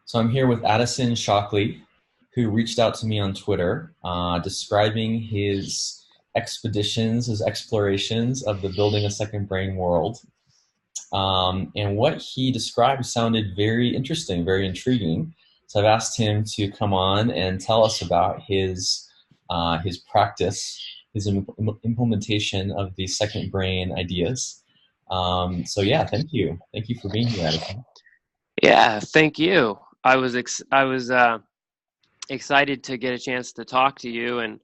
So I'm here with Addison Shockley, who reached out to me on Twitter, describing his expeditions, his explorations of the building a second brain world. And what he described sounded very interesting, very intriguing. So I've asked him to come on and tell us about his practice, his implementation of the second brain ideas. So yeah, thank you for being here, Addison. Yeah, thank you. I was excited to get a chance to talk to you, and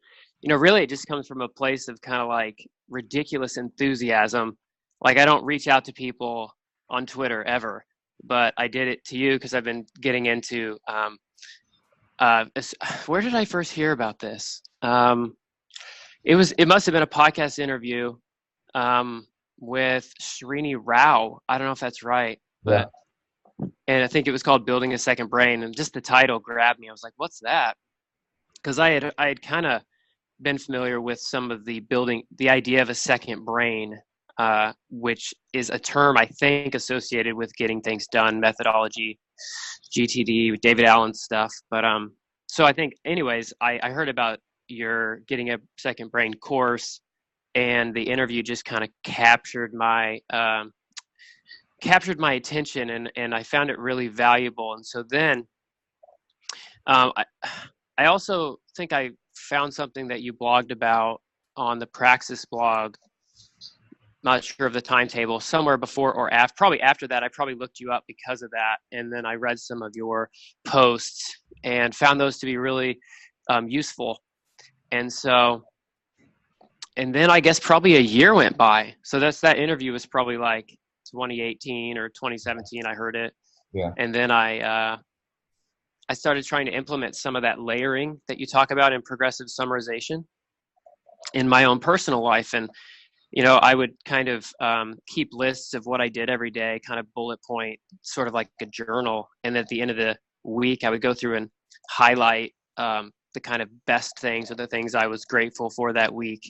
really, it just comes from a place of kind of like ridiculous enthusiasm. Like I don't reach out to people on Twitter ever, but I did it to you because I've been getting into. Where did I first hear about this? It must have been a podcast interview with Srini Rao. I don't know if that's right, Yeah. but and I think it was called Building a Second Brain, and just the title grabbed me. I was like, "What's that?" Because I had kind of been familiar with some of the idea of a second brain, which is a term I think associated with getting things done, methodology, GTD, David Allen stuff. But so I think, anyways, I heard about your getting a second brain course, and the interview just kind of captured my attention, and I found it really valuable. And so then um, I, I also think I found something that you blogged about on the Praxis blog. Not sure of the timetable, somewhere before or after, probably after that. I probably looked you up because of that. And then I read some of your posts and found those to be really useful. And so, and then I guess probably a year went by. So that interview was probably like 2018 or 2017. I heard it. Yeah. And then I started trying to implement some of that layering that you talk about in progressive summarization in my own personal life. And, I would kind of keep lists of what I did every day, kind of bullet point, sort of like a journal. And at the end of the week, I would go through and highlight the kind of best things or the things I was grateful for that week.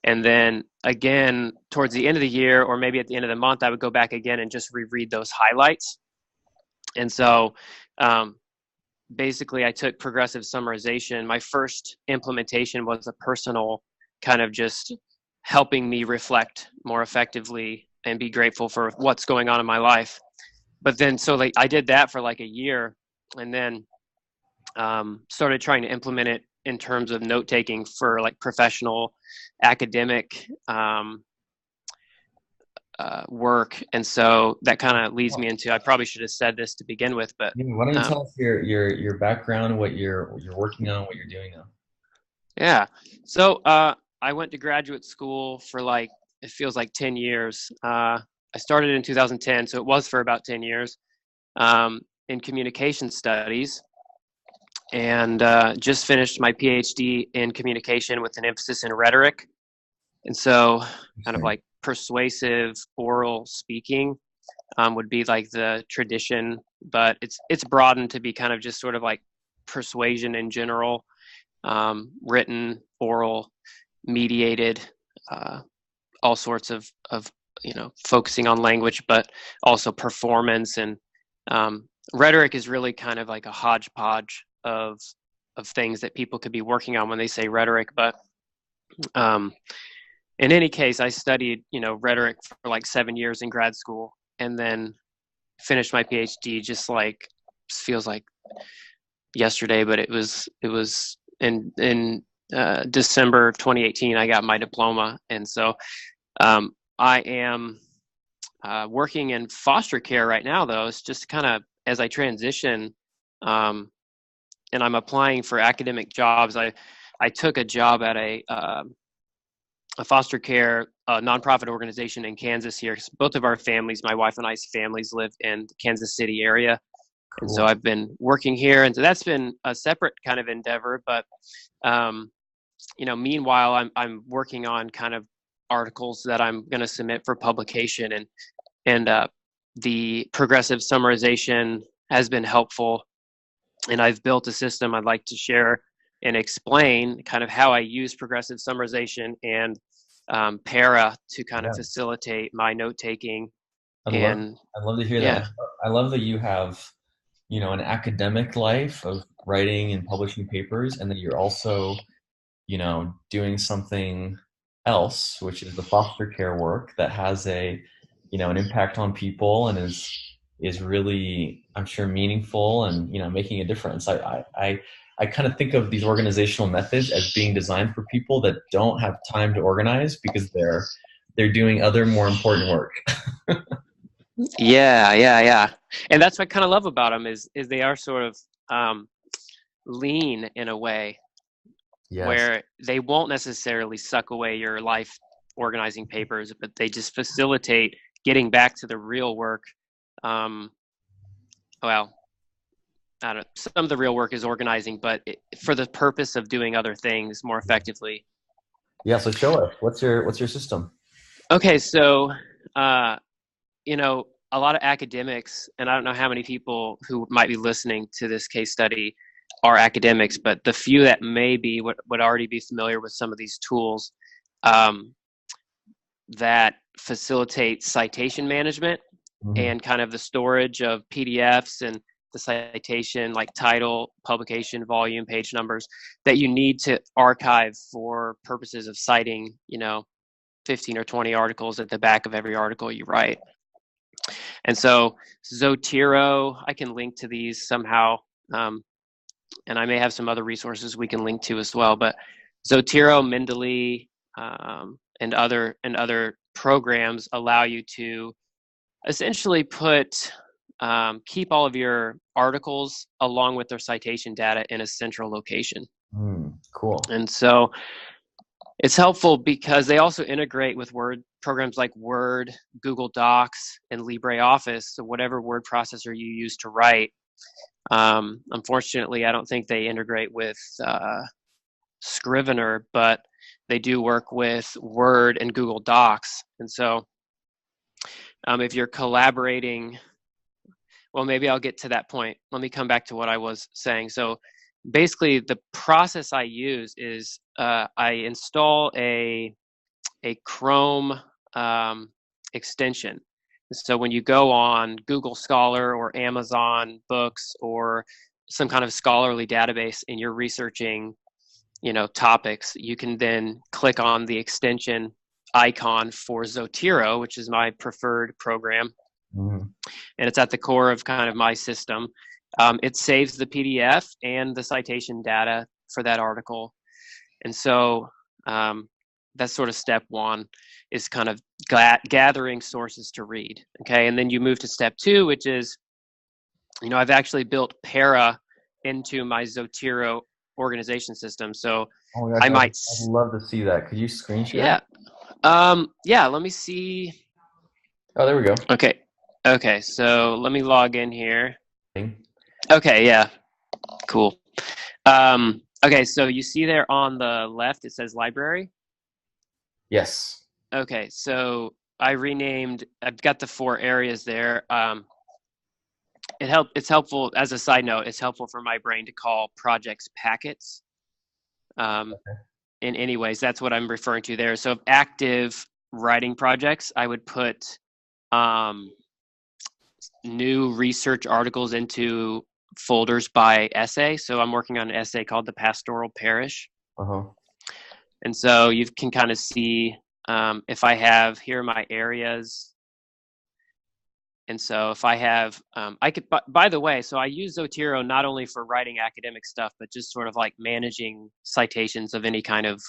And then again, towards the end of the year, or maybe at the end of the month, I would go back again and just reread those highlights. And so, basically I took progressive summarization. My first implementation was a personal kind of just helping me reflect more effectively and be grateful for what's going on in my life. But then, so like I did that for like a year, and then started trying to implement it in terms of note taking for like professional academic work. And so that kind of leads me into, I probably should have said this to begin with, but Yeah, why don't you um, tell us your background, what you're working on, what you're doing now? yeah. So I went to graduate school for like, it feels like 10 years. I started in 2010, so it was for about 10 years in communication studies, and just finished my PhD in communication with an emphasis in rhetoric. And so, kind of Interesting. like persuasive oral speaking would be like the tradition, but it's broadened to be kind of just sort of like persuasion in general, written, oral, mediated, uh, all sorts of focusing on language, but also performance. And rhetoric is really kind of like a hodgepodge of things that people could be working on when they say rhetoric. But um, in any case, I studied rhetoric for like 7 years in grad school, and then finished my PhD just like feels like yesterday, but it was in December 2018. I got my diploma, and so I am working in foster care right now. Though it's just kind of as I transition, um, and I'm applying for academic jobs. I took a job at a foster care nonprofit organization in Kansas here. Both of our families, my wife and I's families, live in the Kansas City area. And so Cool. I've been working here, and so that's been a separate kind of endeavor. But um, meanwhile, I'm working on kind of articles that I'm going to submit for publication, and the progressive summarization has been helpful. And I've built a system I'd like to share and explain kind of how I use progressive summarization and para to kind of Yeah. facilitate my note taking. I'd love And I'd love to hear that. yeah, I love that you have an academic life of writing and publishing papers, and then you're also, doing something else, which is the foster care work that has an impact on people and is really, I'm sure, meaningful and, making a difference. I kind of think of these organizational methods as being designed for people that don't have time to organize because they're doing other more important work. Yeah. And that's what I kind of love about them is they are sort of lean in a way Yes. where they won't necessarily suck away your life organizing papers, but they just facilitate getting back to the real work. Um, well, I don't. Some of the real work is organizing, but for the purpose of doing other things more effectively. Yeah. So show us, what's your system? Okay, so uh, a lot of academics, and I don't know how many people who might be listening to this case study are academics, but the few that may be would already be familiar with some of these tools um, that facilitate citation management Hmm. and kind of the storage of PDFs and the citation, like title, publication, volume, page numbers that you need to archive for purposes of citing, 15 or 20 articles at the back of every article you write. And so Zotero, I can link to these somehow, and I may have some other resources we can link to as well. But Zotero, Mendeley, and other programs allow you to essentially keep all of your articles along with their citation data in a central location. Cool. And so it's helpful because they also integrate with Word programs like Word, Google Docs, and LibreOffice. So whatever word processor you use to write. Unfortunately, I don't think they integrate with Scrivener, but they do work with Word and Google Docs. And so if you're collaborating, well, maybe I'll get to that point. Let me come back to what I was saying. So basically, the process I use is I install a Chrome extension. So when you go on Google Scholar or Amazon Books or some kind of scholarly database and you're researching, topics, you can then click on the extension icon for Zotero, which is my preferred program. Mhm. And it's at the core of kind of my system. It saves the PDF and the citation data for that article. And so that's sort of step one, is kind of gathering sources to read. Okay. And then you move to step two, which is, I've actually built Para into my Zotero organization system. So Oh my gosh, I might, I'd love to see that. Could you screen share? yeah. Let me see. Oh, there we go. Okay. Okay. So let me log in here. Okay. Yeah. Cool. Okay. So you see there on the left, it says library. Yes. Okay. So I've got the 4 areas there. It's helpful, as a side note, it's helpful for my brain to call projects packets. In any ways, that's what I'm referring to there. So active writing projects, I would put new research articles into folders by essay. So I'm working on an essay called The Pastoral Parish. Uh-huh. And so you can kind of see if I have, here are my areas. And so if I have, I could, by the way, so I use Zotero not only for writing academic stuff, but just sort of like managing citations of any kind of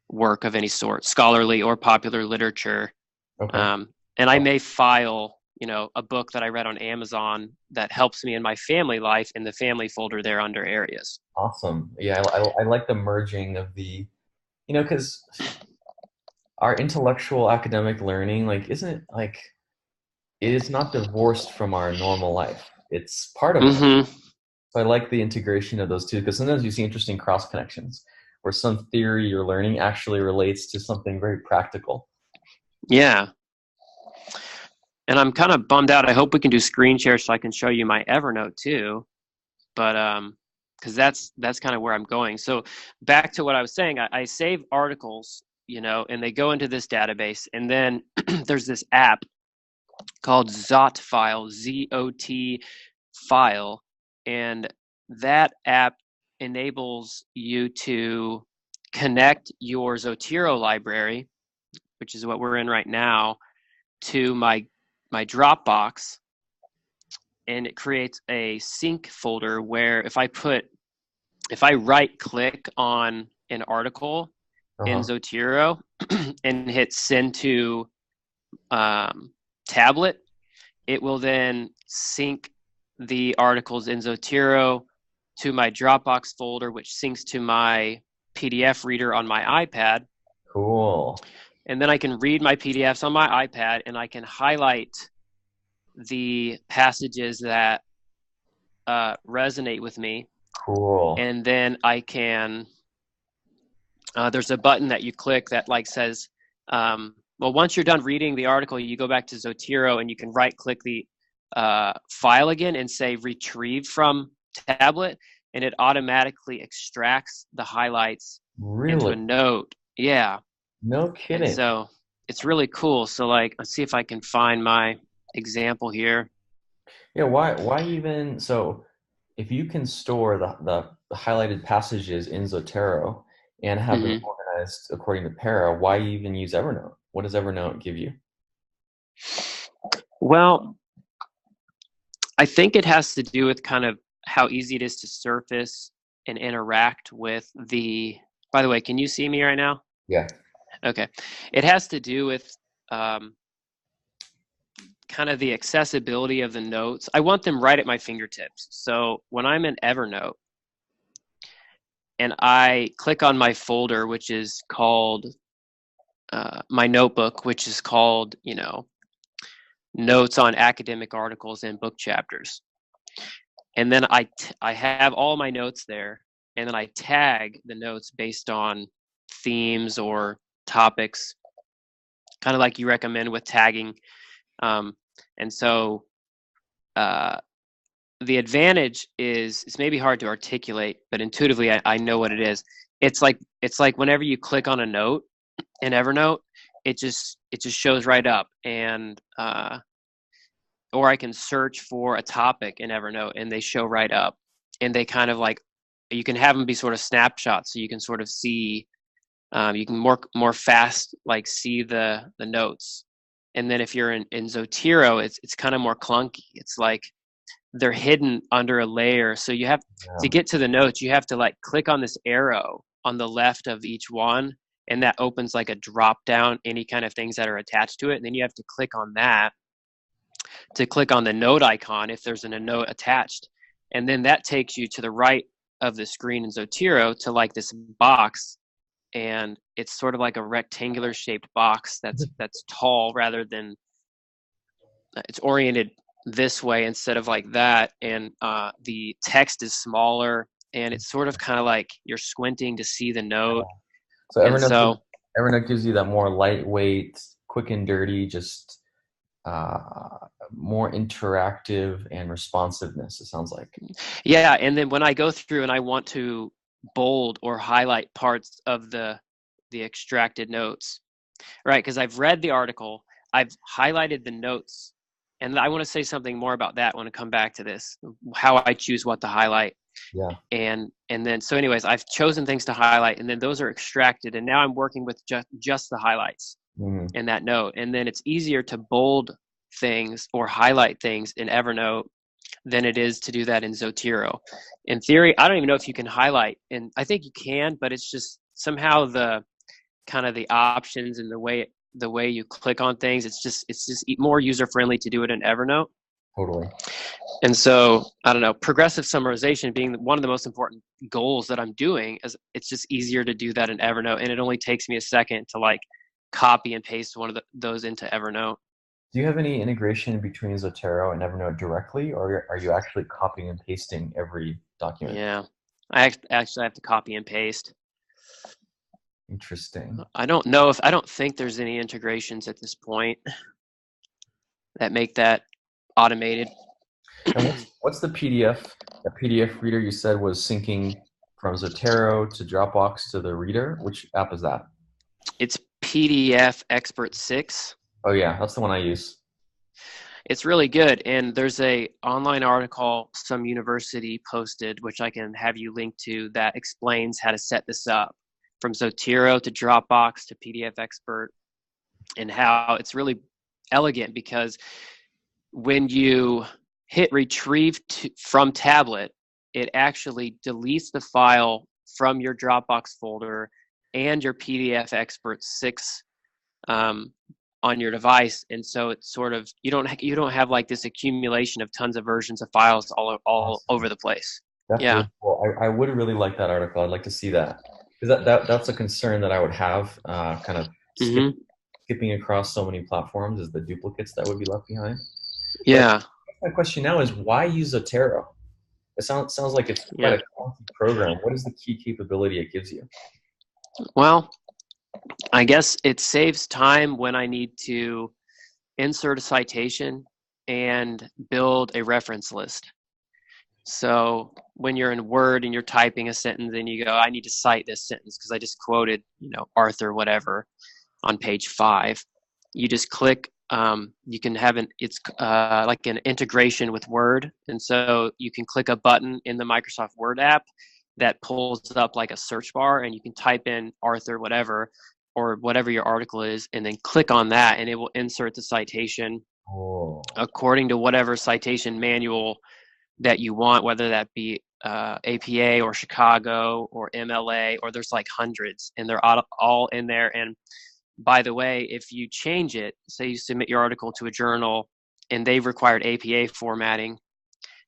work of any sort, scholarly or popular literature. Okay. And I may file, a book that I read on Amazon that helps me in my family life in the family folder there under areas. Awesome. Yeah, I like the merging of because our intellectual academic learning, like, isn't like, it is not divorced from our normal life. It's part of it. Mm-hmm. So I like the integration of those two, because sometimes you see interesting cross connections where some theory you're learning actually relates to something very practical. Yeah. And I'm kind of bummed out. I hope we can do screen share so I can show you my Evernote too. But because that's kind of where I'm going. So back to what I was saying, I save articles, and they go into this database, and then there's this app called Zotfile, Zotfile, file, and that app enables you to connect your Zotero library, which is what we're in right now, to my Dropbox, and it creates a sync folder where if I right click on an article in Uh-huh. Zotero and hit send to tablet, it will then sync the articles in Zotero to my Dropbox folder, which syncs to my PDF reader on my iPad. Cool. And then I can read my PDFs on my iPad, and I can highlight the passages that resonate with me. Cool. And then I can, there's a button that you click that like says, well, once you're done reading the article, you go back to Zotero and you can right click the file again and say retrieve from tablet, and it automatically extracts the highlights into Really? a note. Yeah. No And kidding. so it's really cool. So like, let's see if I can find my example here. Yeah, why even so if you can store the highlighted passages in Zotero and have them Hmm. organized according to para, why even use Evernote? What does Evernote give you? Well, I think it has to do with kind of how easy it is to surface and interact with the. By the way, can you see me right now? Yeah. Okay. It has to do with um, kind of the accessibility of the notes. I want them right at my fingertips. So when I'm in Evernote and I click on my folder, which is called my notebook, which is called, notes on academic articles and book chapters. And then I have all my notes there, and then I tag the notes based on themes or topics, kind of like you recommend with tagging. Um, and so uh, the advantage is it's maybe hard to articulate, but intuitively I know what it is. It's like whenever you click on a note in Evernote, it just shows right up, and or I can search for a topic in Evernote and they show right up, and they kind of like, you can have them be sort of snapshots so you can sort of see, you can more fast like see the notes. And then if you're in Zotero, it's kind of more clunky. It's like they're hidden under a layer. So you have to Yeah. get to the notes, you have to like click on this arrow on the left of each one, and that opens like a drop down any kind of things that are attached to it. And then you have to click on that to click on the note icon if there's a note attached. And then that takes you to the right of the screen in Zotero to like this box. And it's sort of like a rectangular shaped box that's tall rather than, it's oriented this way instead of like that. And the text is smaller, and it's sort of kind of like you're squinting to see the note. So And so Evernote gives you that more lightweight, quick and dirty, just uh, more interactive and responsiveness, it sounds like. yeah, and then when I go through and I want to bold or highlight parts of the extracted notes, right? Because I've read the article, I've highlighted the notes, and I want to say something more about that when I come back to this, how I choose what to highlight. Yeah. And then so anyways, I've chosen things to highlight, and then those are extracted, and now I'm working with just the highlights Mhm. in that note. And then it's easier to bold things or highlight things in Evernote than it is to do that in Zotero. In theory, I don't even know if you can highlight, and I think you can, but it's just somehow the kind of the options and the way you click on things, it's just more user friendly to do it in Evernote. Totally. And so I don't know, progressive summarization being one of the most important goals that I'm doing, is it's just easier to do that in Evernote, and it only takes me a second to like copy and paste one of those into Evernote. Do you have any integration between Zotero and Evernote directly, or are you actually copying and pasting every document? Yeah, I actually have to copy and paste. Interesting. I don't think there's any integrations at this point that make that automated. And what's the PDF? The PDF reader you said was syncing from Zotero to Dropbox to the reader. Which app is that? It's PDF Expert 6. Oh yeah, that's the one I use. It's really good. And there's a online article some university posted, which I can have you link to, that explains how to set this up from Zotero to Dropbox to PDF Expert, and how it's really elegant because when you hit retrieve from tablet, it actually deletes the file from your Dropbox folder and your PDF Expert 6 on your device, and so it's sort of you don't have like this accumulation of tons of versions of files all Awesome. over the place. That's Yeah. really cool. I would really like that article. I'd like to see that because that's a concern that I would have. Kind of Hmm. skipping across so many platforms is the duplicates that would be left behind. But Yeah. my question now is why use Zotero? It sounds like it's quite Yeah. a clunky program. What is the key capability it gives you? Well, I guess it saves time when I need to insert a citation and build a reference list. So when you're in Word and you're typing a sentence and you go, I need to cite this sentence because I just quoted, Arthur whatever on page 5. You just click. You can have it's like an integration with Word, and so you can click a button in the Microsoft Word app that pulls up like a search bar, and you can type in Arthur whatever or whatever your article is, and then click on that, and it will insert the citation Oh, according to whatever citation manual that you want, whether that be APA or Chicago or MLA, or there's like hundreds, and they're all in there. And by the way, if you change it, say you submit your article to a journal and they've required APA formatting,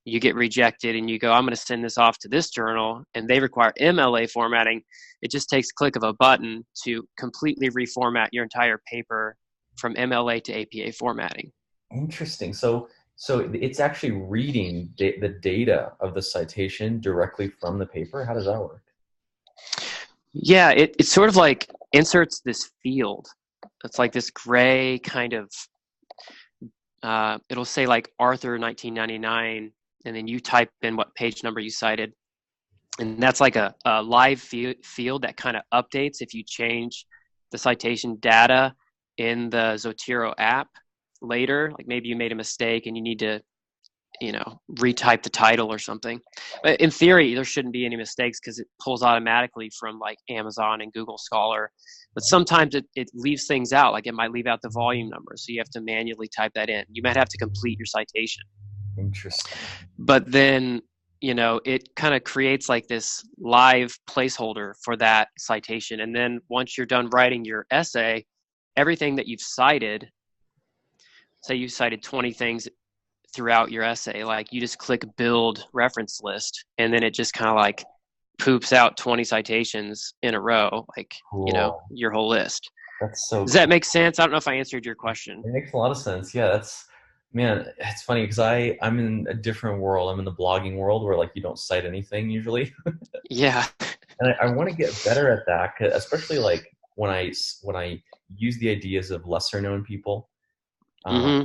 you get rejected and you go, I'm going to send this off to this journal and they require MLA formatting. It just takes a click of a button to completely reformat your entire paper from MLA to APA formatting. interesting. So it's actually reading the data of the citation directly from the paper. How does that work? Yeah, it's sort of like inserts this field. It's like this gray kind of, it'll say like Arthur 1999, and then you type in what page number you cited. And that's like a live field that kind of updates if you change the citation data in the Zotero app later. Like maybe you made a mistake and you need to retype the title or something. But in theory, there shouldn't be any mistakes because it pulls automatically from like Amazon and Google Scholar. But sometimes it leaves things out, like it might leave out the volume number. So you have to manually type that in. You might have to complete your citation. Interesting. But then, it kind of creates like this live placeholder for that citation. And then once you're done writing your essay, everything that you've cited, say you cited 20 things throughout your essay, like you just click build reference list, and then it just kind of like poops out 20 citations in a row, like Cool. your whole list. That's so Does that cool. make sense? I don't know if I answered your question. It makes a lot of sense. Yeah, that's man, it's funny because I'm in a different world. I'm in the blogging world where like you don't cite anything usually. Yeah. And I want to get better at that, especially like when I use the ideas of lesser known people. Uh, Hmm.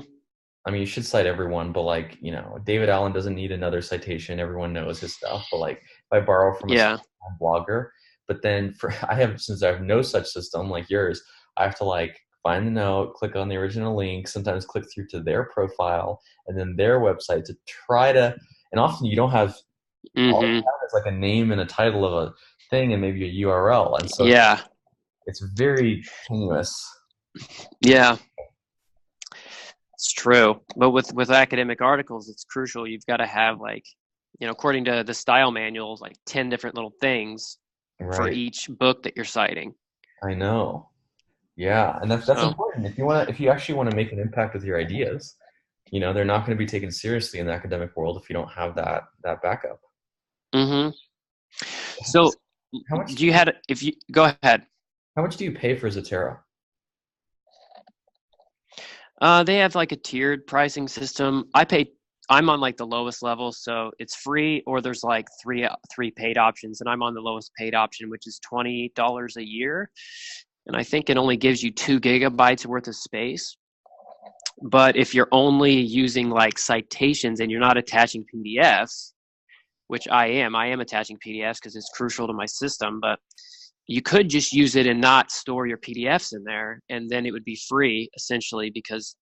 I mean, you should cite everyone, but like, David Allen doesn't need another citation. Everyone knows his stuff. But like, if I borrow from a Yeah. blogger, but then since I have no such system like yours, I have to like find the note, click on the original link, sometimes click through to their profile and then their website to try to, and often you don't have, all you Hmm. have is like a name and a title of a thing and maybe a URL. And so Yeah. it's very tenuous. Yeah. It's true. But with academic articles, it's crucial. You've got to have like, according to the style manuals, like 10 different little things for Right. each book that you're citing. I know. Yeah, and that's So, important. If you actually want to make an impact with your ideas, they're not going to be taken seriously in the academic world if you don't have that backup. hmm so How much do do you you had, if you go ahead. how much do you pay for Zotero? They have like a tiered pricing system. I'm on like the lowest level, so it's free, or there's like three paid options, and I'm on the lowest paid option, which is $20 a year. And I think it only gives you 2 gigabytes worth of space. But if you're only using like citations and you're not attaching PDFs, which I am attaching PDFs because it's crucial to my system, but you could just use it and not store your PDFs in there, and then it would be free essentially because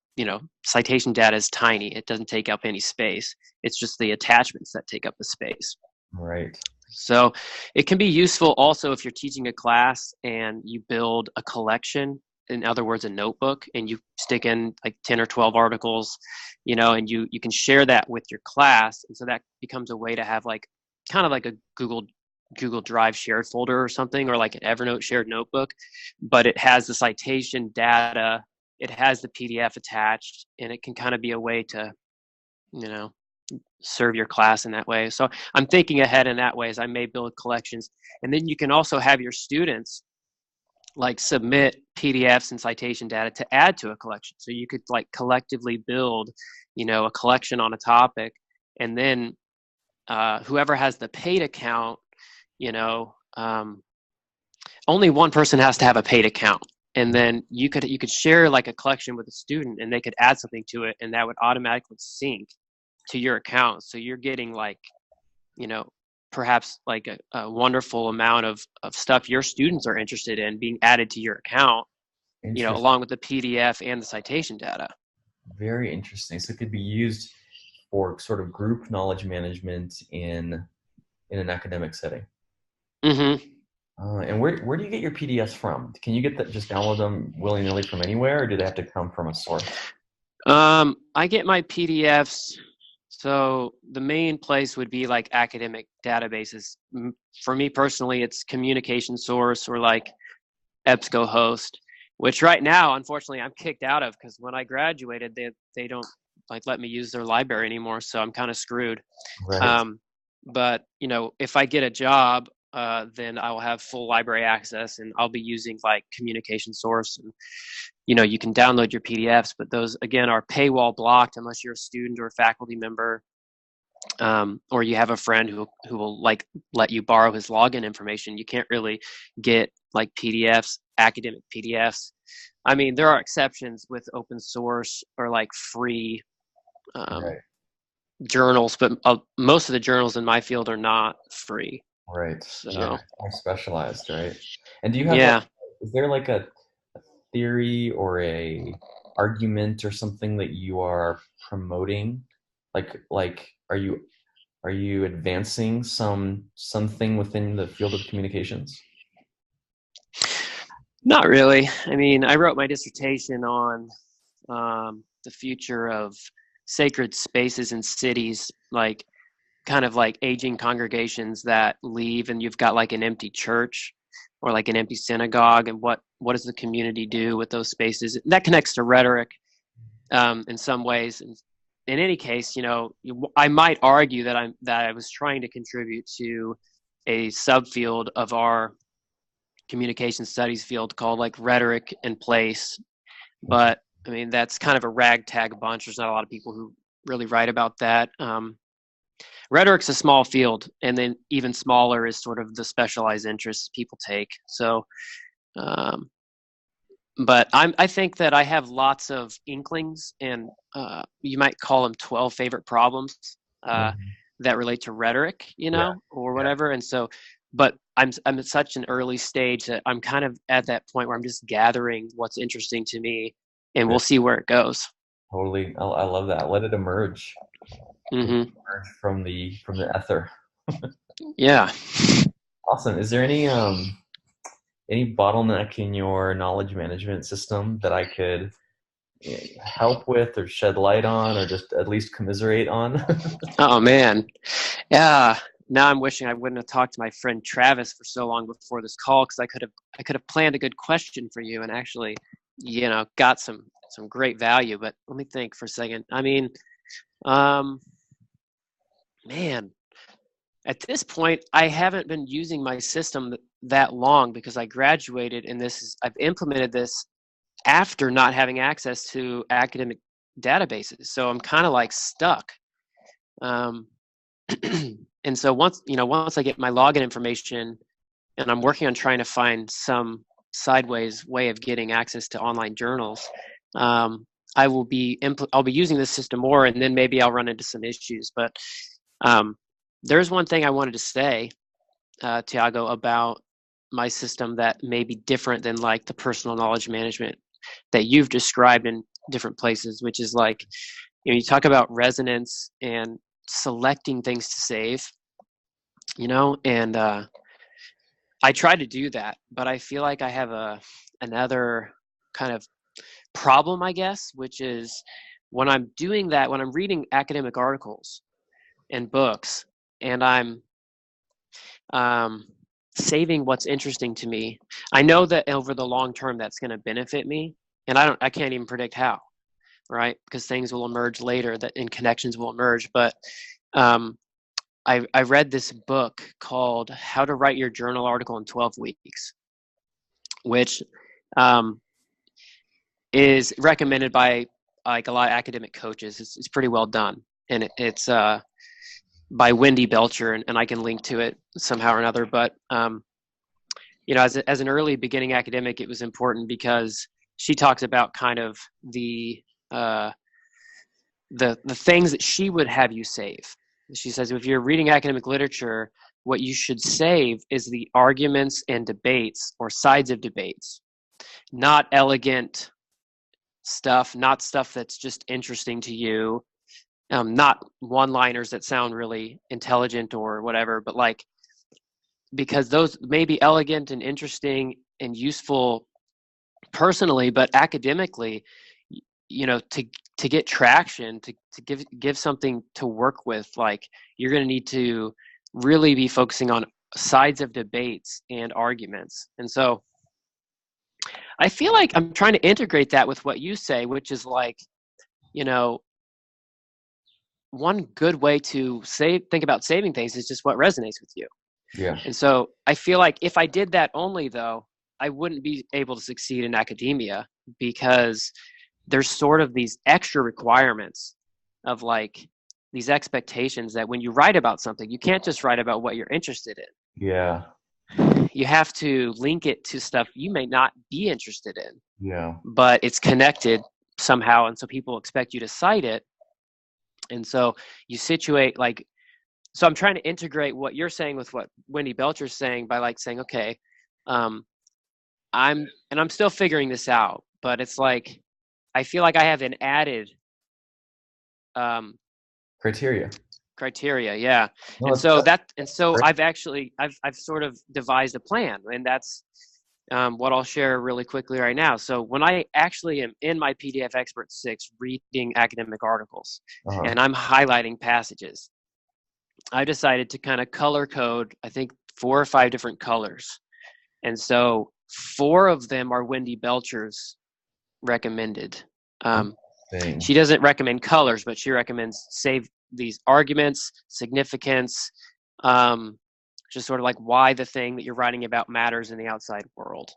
citation data is tiny. It doesn't take up any space. It's just the attachments that take up the space. Right. So it can be useful also if you're teaching a class and you build a collection, in other words, a notebook, and you stick in like 10 or 12 articles, and you can share that with your class. And so that becomes a way to have like kind of like a Google Drive shared folder or something, or like an Evernote shared notebook, but it has the citation data, it has the PDF attached, and it can kind of be a way to, serve your class in that way. So I'm thinking ahead in that way as I may build collections. And then you can also have your students like submit PDFs and citation data to add to a collection. So you could like collectively build, a collection on a topic, and then whoever has the paid account, only one person has to have a paid account. And then you could share like a collection with a student, and they could add something to it, and that would automatically sync to your account. So you're getting like, perhaps like a wonderful amount of stuff your students are interested in being added to your account, along with the PDF and the citation data. Very interesting. So it could be used for sort of group knowledge management in an academic setting. Mm-hmm. And where do you get your PDFs from? Can you just download them willy-nilly from anywhere, or do they have to come from a source? I get my PDFs. So the main place would be like academic databases. For me personally, it's Communication Source or like EBSCOhost, which right now, unfortunately, I'm kicked out of because when I graduated, they don't like let me use their library anymore. So I'm kind of screwed. Right. But if I get a job, then I will have full library access, and I'll be using like Communication Source, and you can download your PDFs, but those again are paywall blocked unless you're a student or a faculty member, or you have a friend who will like let you borrow his login information. You can't really get like PDFs, academic PDFs. I mean, there are exceptions with open source or like free Right. journals, but most of the journals in my field are not free. Right. So yeah, more specialized, right? And do you have is there like a theory or a argument or something that you are promoting? Like are you advancing something within the field of communications? Not really. I mean, I wrote my dissertation on the future of sacred spaces in cities, like kind of like aging congregations that leave, and you've got like an empty church or like an empty synagogue, and what does the community do with those spaces? That connects to rhetoric in some ways. And in any case, I might argue that I was trying to contribute to a subfield of our communication studies field called like rhetoric and place. But I mean, that's kind of a ragtag bunch. There's not a lot of people who really write about that. Rhetoric's a small field, and then even smaller is sort of the specialized interests people take. So, but I think that I have lots of inklings, and you might call them 12 favorite problems that relate to rhetoric, or whatever. And so, but I'm at such an early stage that I'm kind of at that point where I'm just gathering what's interesting to me, and we'll see where it goes. Totally. I love that. Let it emerge. Mm-hmm. From the ether. Yeah. Awesome. Is there any bottleneck in your knowledge management system that I could help with or shed light on or just at least commiserate on? Oh man. Yeah. Now I'm wishing I wouldn't have talked to my friend Travis for so long before this call, because I could have planned a good question for you and actually, got some great value. But let me think for a second. I mean, man, at this point, I haven't been using my system that long because I graduated, and I've implemented this after not having access to academic databases. So I'm kind of like stuck. And so once I get my login information, and I'm working on trying to find some sideways way of getting access to online journals, I'll be using this system more, and then maybe I'll run into some issues. But there's one thing I wanted to say, Tiago, about my system that may be different than like the personal knowledge management that you've described. And different places, which is like, you talk about resonance and selecting things to save, and I try to do that, but I feel like I have another kind of problem, I guess, which is when I'm doing that, when I'm reading academic articles and books, and I'm saving what's interesting to me, I know that over the long term that's going to benefit me, and I can't even predict how, right? Because things will emerge later, that in connections will emerge. But I read this book called How to Write Your Journal Article in 12 Weeks, which is recommended by like a lot of academic coaches. It's pretty well done, and it's by Wendy Belcher, and I can link to it somehow or another. But as an early beginning academic, it was important because she talks about kind of the things that she would have you save. She says, if you're reading academic literature, what you should save is the arguments and debates or sides of debates, not elegant stuff, not stuff that's just interesting to you, not one-liners that sound really intelligent or whatever, but like, because those may be elegant and interesting and useful personally, but academically, to get traction, to give something to work with, like, you're going to need to really be focusing on sides of debates and arguments. And so I feel like I'm trying to integrate that with what you say, which is like, one good way to think about saving things is just what resonates with you. Yeah. And so I feel like if I did that only, though, I wouldn't be able to succeed in academia, because there's sort of these extra requirements of like these expectations that when you write about something, you can't just write about what you're interested in. Yeah. You have to link it to stuff you may not be interested in. Yeah. But it's connected somehow, and so people expect you to cite it. And so you situate like, so I'm trying to integrate what you're saying with what Wendy Belcher's saying by like saying, okay, I'm still figuring this out, but it's like, I feel like I have an added criteria. Yeah. No, And so great. I've sort of devised a plan, and that's what I'll share really quickly right now. So when I actually am in my PDF Expert 6 reading academic articles, and I'm highlighting passages, I decided to kind of color code, I think 4 or 5 different colors. And so 4 of them are Wendy Belcher's recommended. She doesn't recommend colors, but she recommends save these arguments, significance, just sort of like why the thing that you're writing about matters in the outside world.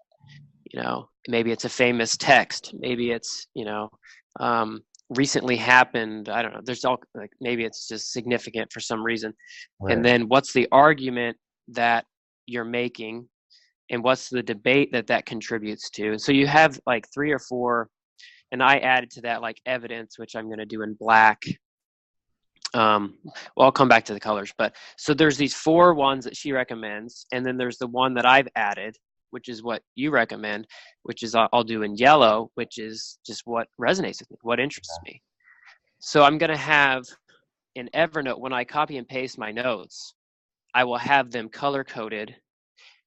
Maybe it's a famous text. Maybe it's, recently happened. I don't know. There's all like, maybe it's just significant for some reason. Right. And then what's the argument that you're making, and what's the debate that contributes to? So you have like 3 or 4, and I added to that like evidence, which I'm going to do in black. Well, I'll come back to the colors, but so there's these 4 ones that she recommends, and then there's the one that I've added, which is what you recommend, which is I'll do in yellow, which is just what resonates with me, what interests me. So I'm going to have in Evernote, when I copy and paste my notes, I will have them color coded.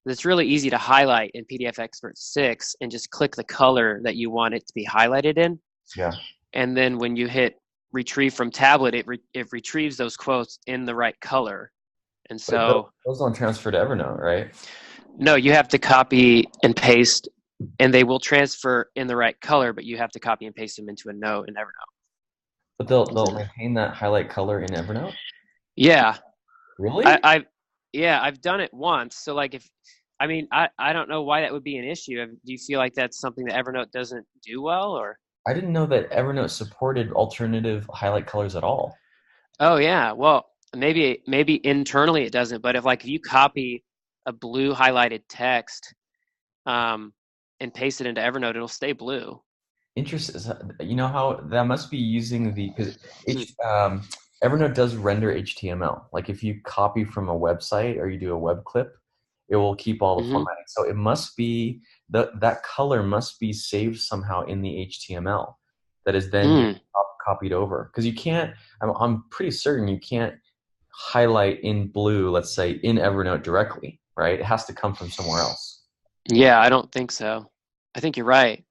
It's really easy to highlight in PDF Expert 6 and just click the color that you want it to be highlighted in. Yeah. And then when you hit retrieve from tablet, it retrieves those quotes in the right color. And so those don't transfer to Evernote, right? No, you have to copy and paste, and they will transfer in the right color, but you have to copy and paste them into a note in Evernote. But they'll maintain that highlight color in Evernote? Yeah. Really? I've done it once. So like I don't know why that would be an issue. Do you feel like that's something that Evernote doesn't do well, or? I didn't know that Evernote supported alternative highlight colors at all. Oh yeah. Well, maybe internally it doesn't, but if you copy a blue highlighted text and paste it into Evernote, it'll stay blue. Interesting. You know how that must be using because Evernote does render HTML. Like if you copy from a website or you do a web clip, it will keep all the formatting. So it must be that color must be saved somehow in the HTML. that is then being Mm. copied over. Because you can't, I'm pretty certain you can't highlight in blue, let's say, in Evernote directly, right? It has to come from somewhere else. Yeah, I don't think so. I think you're right.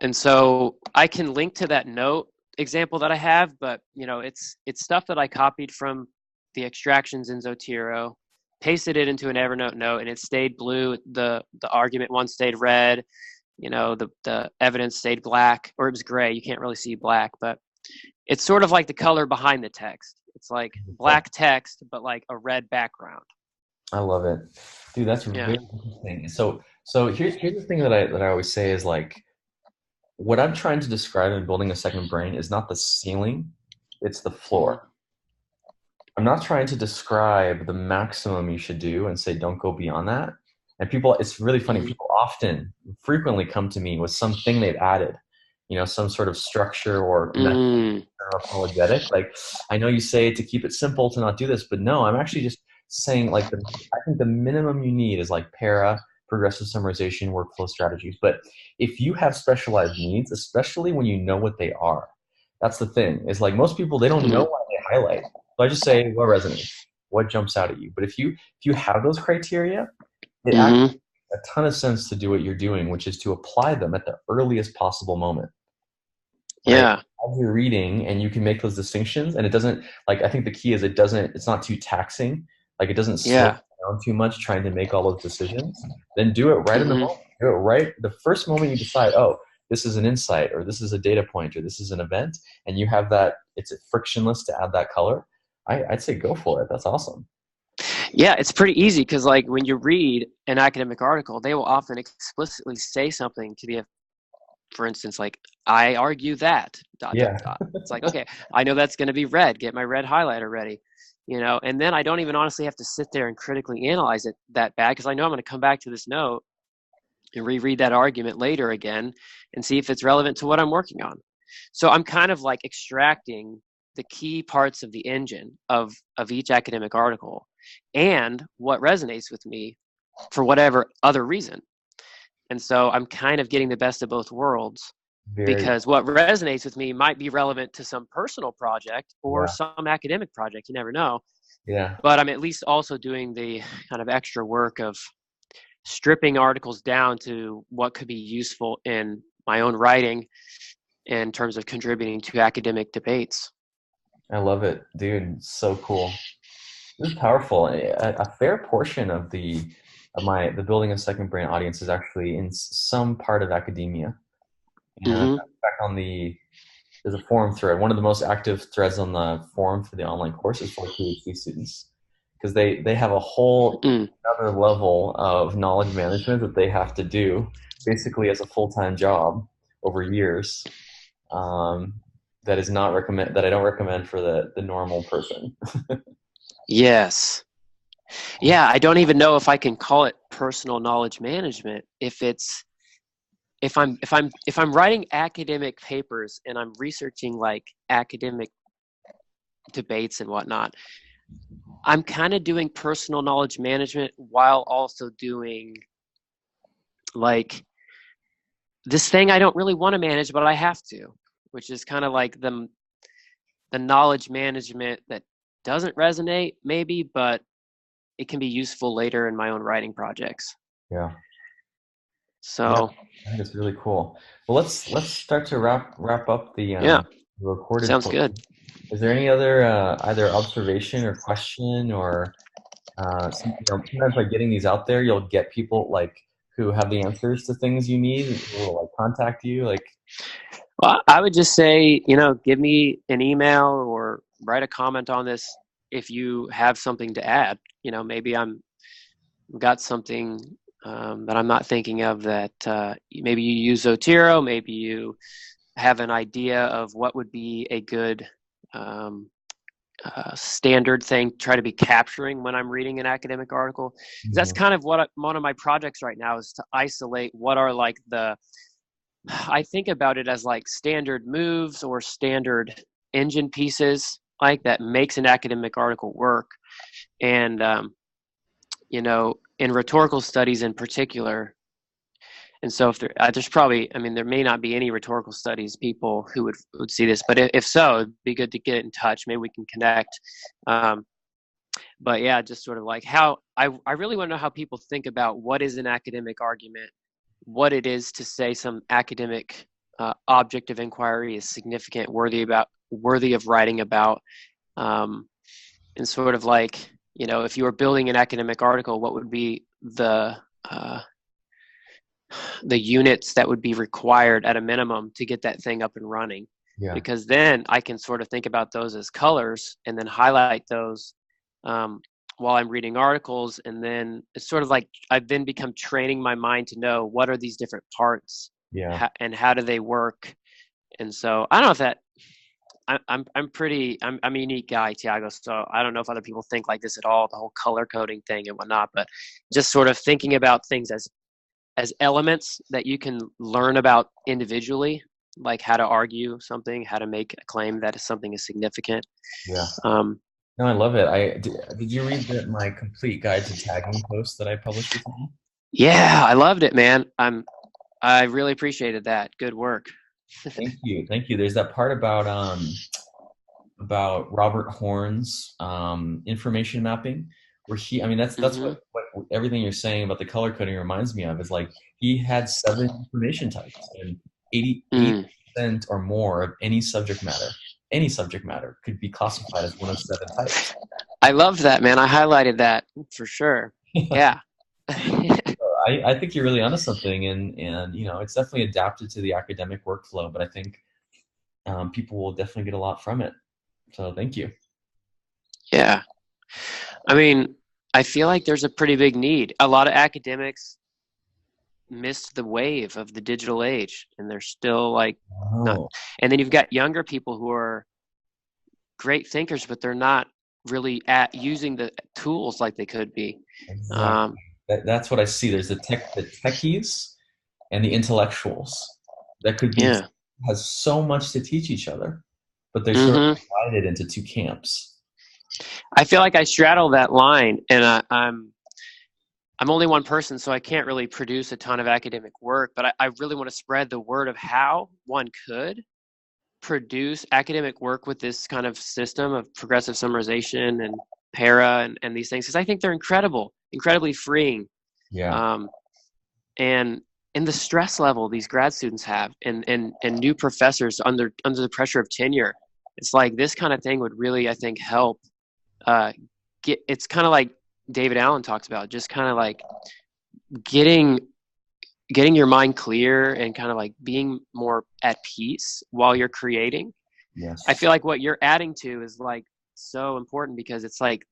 And so I can link to that note example that I have, but it's stuff that I copied from the extractions in Zotero, pasted it into an Evernote note, and it stayed blue. The argument one stayed red. The evidence stayed black, or it was gray. You can't really see black, but it's sort of like the color behind the text. It's like black text, but like a red background. I love it, dude. That's Yeah. really interesting. So here's the thing that I always say is like, what I'm trying to describe in building a second brain is not the ceiling, it's the Mhm. floor. I'm not trying to describe the maximum you should do and say don't go beyond that. And people, it's really funny. Mhm. People often, frequently come to me with something they've added, some sort of structure or method Mm. or apologetic. Like, I know you say to keep it simple to not do this, but no, I'm actually just saying like I think the minimum you need is like progressive summarization, workflow strategies. But if you have specialized needs, especially when you know what they are, that's the thing. Is like most people, they don't know Mhm. why they highlight. So I just say what resonates, what jumps out at you. But if you have those criteria, it actually Mhm. makes a ton of sense to do what you're doing, which is to apply them at the earliest possible moment, right? Yeah. As you're reading, and you can make those distinctions, and it doesn't, like, I think the key is it's not too taxing, like it doesn't slow Yeah. you down too much trying to make all those decisions. Then do it right in the Mhm. moment. Do it right the first moment you decide, oh, this is an insight, or this is a data point, or this is an event, and you have that, it's frictionless to add that color. I'd say go for it. That's awesome. Yeah, it's pretty easy because, like, when you read an academic article, they will often explicitly say something to the, for instance, like, I argue that, dot, dot, Yeah. dot. It's like, okay, I know that's going to be red. Get my red highlighter ready, and then I don't even honestly have to sit there and critically analyze it that bad because I know I'm going to come back to this note and reread that argument later again and see if it's relevant to what I'm working on. So I'm kind of like extracting the key parts of the engine of each academic article and what resonates with me for whatever other reason. And so I'm kind of getting the best of both worlds Very. because what resonates with me might be relevant to some personal project or Yeah. some academic project. You never know. Yeah. But I'm at least also doing the kind of extra work of stripping articles down to what could be useful in my own writing in terms of contributing to academic debates. I love it, dude. So cool. This is powerful. A fair portion of the building a second brain audience is actually in some part of academia. And Mm-hmm. back on there's a forum thread. One of the most active threads on the forum for the online course is for PhD students, because they have a whole Mm. other level of knowledge management that they have to do, basically as a full-time job over years. Um, that is not recommend that I don't recommend for the normal person. Yes. Yeah, I don't even know if I can call it personal knowledge management if I'm writing academic papers and I'm researching like academic debates and whatnot. I'm kind of doing personal knowledge management while also doing like this thing I don't really want to manage, but I have to, which is kind of like the knowledge management that doesn't resonate maybe, but it can be useful later in my own writing projects. Yeah. Yeah, So I think it's really cool. Well, let's start to wrap up yeah, the recorded sounds portion. good. Is there any other either observation or question or sometimes by getting these out there, you'll get people like who have the answers to things you need and who will like contact you. Like, Well, I would just say, give me an email or write a comment on this if you have something to add. Maybe I'm got something that I'm not thinking of that maybe you use Zotero, maybe you have an idea of what would be a good um, standard thing to try to be capturing when I'm reading an academic article. 'Cause that's mhm, kind of what one of my projects right now is to isolate what are like I think about it as like standard moves or standard engine pieces like that makes an academic article work. And in rhetorical studies in particular, And so if there's probably, I mean, there may not be any rhetorical studies people who would see this, but if so, it'd be good to get in touch. Maybe we can connect. Um, but yeah, just sort of like how I really want to know how people think about what is an academic argument, what it is to say some academic object of inquiry is significant, worthy of writing about, and sort of like, you know, if you were building an academic article, what would be uh, the units that would be required at a minimum to get that thing up and running? Yeah. Because then I can sort of think about those as colors and then highlight those while I'm reading articles. And then it's sort of like I've then become training my mind to know what are these different parts, Yeah. and how do they work. And so I don't know if that I'm a unique guy, Tiago. So I don't know if other people think like this at all, the whole color coding thing and whatnot, but just sort of thinking about things as elements that you can learn about individually, like how to argue something, how to make a claim that something is significant. Yeah. Um, No, I love it. Did you read my complete guide to tagging post that I published recently? yeah, I loved it, man. I really appreciated that. Good work. Thank you. Thank you. There's that part about Robert Horn's information mapping, where I mean, that's Hmm. what everything you're saying about the color coding reminds me of. Is like he had 7 information types, and 80% or more of any subject matter could be classified as one of 7 types. I loved that, man. I highlighted that for sure. Yeah. I think you're really onto something, and you know, it's definitely adapted to the academic workflow, but I think people will definitely get a lot from it. So thank you. Yeah. I mean, I feel like there's a pretty big need. A lot of academics missed the wave of the digital age, and they're still like not. Oh, And then you've got younger people who are great thinkers, but they're not really at using the tools like they could be. exactly. Um, That's what I see. There's the techies and the intellectuals that could be yeah. has so much to teach each other, but they're sort of Hmm. divided into 2 camps. I feel like I straddle that line, and I'm only one person, so I can't really produce a ton of academic work. But I really want to spread the word of how one could produce academic work with this kind of system of progressive summarization and para and these things, because I think they're incredibly freeing. Yeah. Um, and the stress level these grad students have, and new professors under the pressure of tenure, it's like this kind of thing would really, I think, help uh, get. It's kind of like David Allen talks about, just kind of like getting your mind clear and kind of like being more at peace while you're creating. I Yes. feel like what you're adding to is like so important, because it's like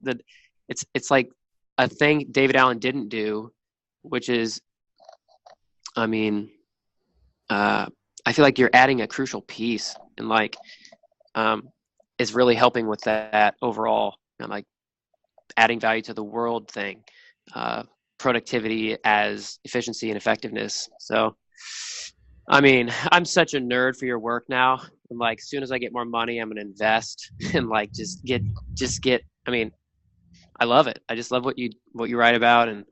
it's like a thing David Allen didn't do, which is, I mean, uh, I feel like you're adding a crucial piece, and like is really helping with that overall, and like adding value to the world thing, uh, productivity as efficiency and effectiveness. So, I mean, I'm such a nerd for your work now. And like, as soon as I get more money, I'm gonna invest and like just get. I mean, I love it. I just love what you write about, and